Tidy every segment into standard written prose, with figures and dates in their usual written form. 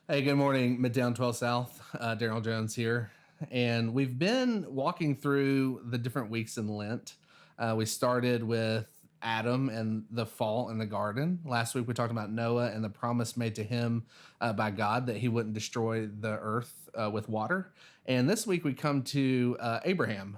Hey, good morning, Midtown 12 South. Daryl Jones here. And we've been walking through the different weeks in Lent. We started with Adam and the fall in the garden. Last week we talked about Noah and the promise made to him by God that he wouldn't destroy the earth with water. And this week we come to Abraham.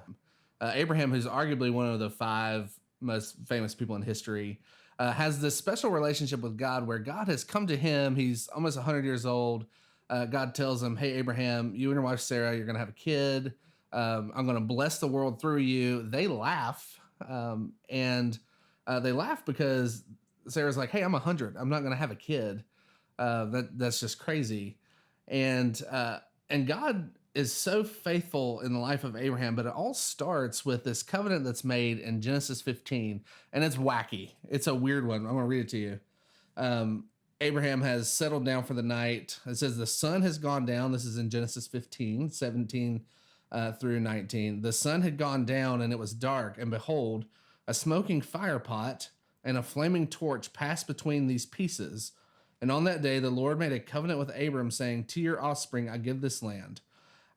Abraham, who's arguably one of the five most famous people in history, has this special relationship with God where God has come to him. He's almost 100 years old. God tells him, "Hey, Abraham, you and your wife Sarah, you're going to have a kid. I'm going to bless the world through you." They laugh. And they laugh because Sarah's like, "Hey, I'm 100. I'm not going to have a kid. That's just crazy." And God is so faithful in the life of Abraham, but it all starts with this covenant that's made in Genesis 15, and it's wacky. It's a weird one. I'm going to read it to you. Um, Abraham has settled down for the night. It says the sun has gone down. This is in Genesis 15, 17 through 19. The sun had gone down and it was dark, and behold, a smoking fire pot and a flaming torch passed between these pieces. And on that day, the Lord made a covenant with Abram, saying, "To your offspring I give this land."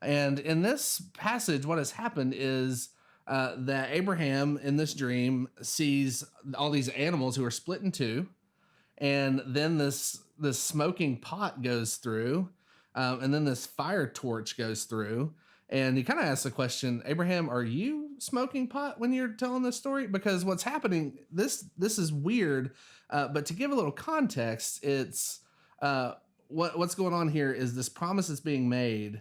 And in this passage, what has happened is that Abraham in this dream sees all these animals who are split in two, and then this smoking pot goes through, and then this fire torch goes through, and he kind of asks the question, Abraham, are you smoking pot when you're telling this story? Because what's happening, this is weird, but to give a little context, it's what's going on here is this promise is being made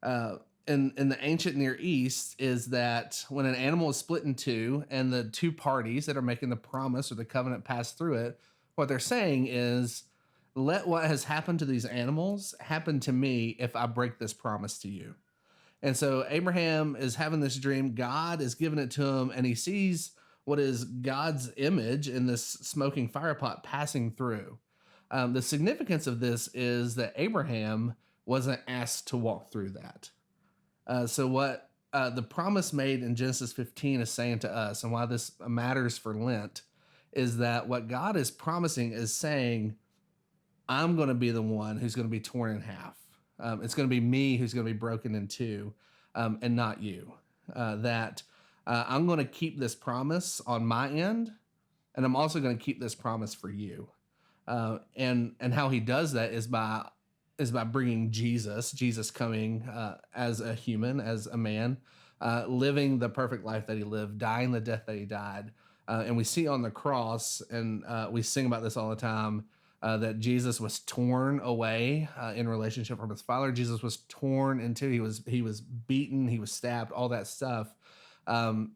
uh, in the ancient Near East, is that when an animal is split in two and the two parties that are making the promise or the covenant pass through it, what they're saying is, let what has happened to these animals happen to me if I break this promise to you. And so Abraham is having this dream. God is giving it to him, and he sees what is God's image in this smoking fire pot passing through. The significance of this is that Abraham wasn't asked to walk through that. So what the promise made in Genesis 15 is saying to us, and why this matters for Lent, is that what God is promising is saying, I'm going to be the one who's going to be torn in half. It's going to be me who's going to be broken in two, and not you. That I'm going to keep this promise on my end, and I'm also going to keep this promise for you. And how he does that is by bringing Jesus coming as a human, as a man, living the perfect life that he lived, dying the death that he died. And we see on the cross, and we sing about this all the time, that Jesus was torn away in relationship from his Father. Jesus was torn in two. He was beaten. He was stabbed. All that stuff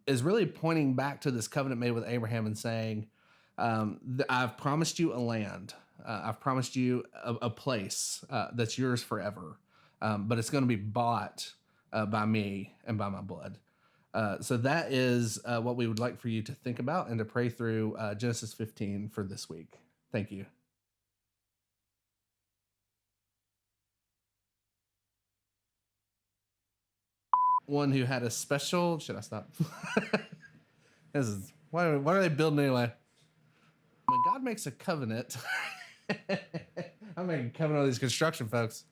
is really pointing back to this covenant made with Abraham and saying, I've promised you a land. I've promised you a place that's yours forever, but it's going to be bought by me and by my blood. So that is what we would like for you to think about and to pray through Genesis 15 for this week. Thank you. One who had a special. Should I stop? This is why are they building anyway? When God makes a covenant, I'm making a covenant with these construction folks.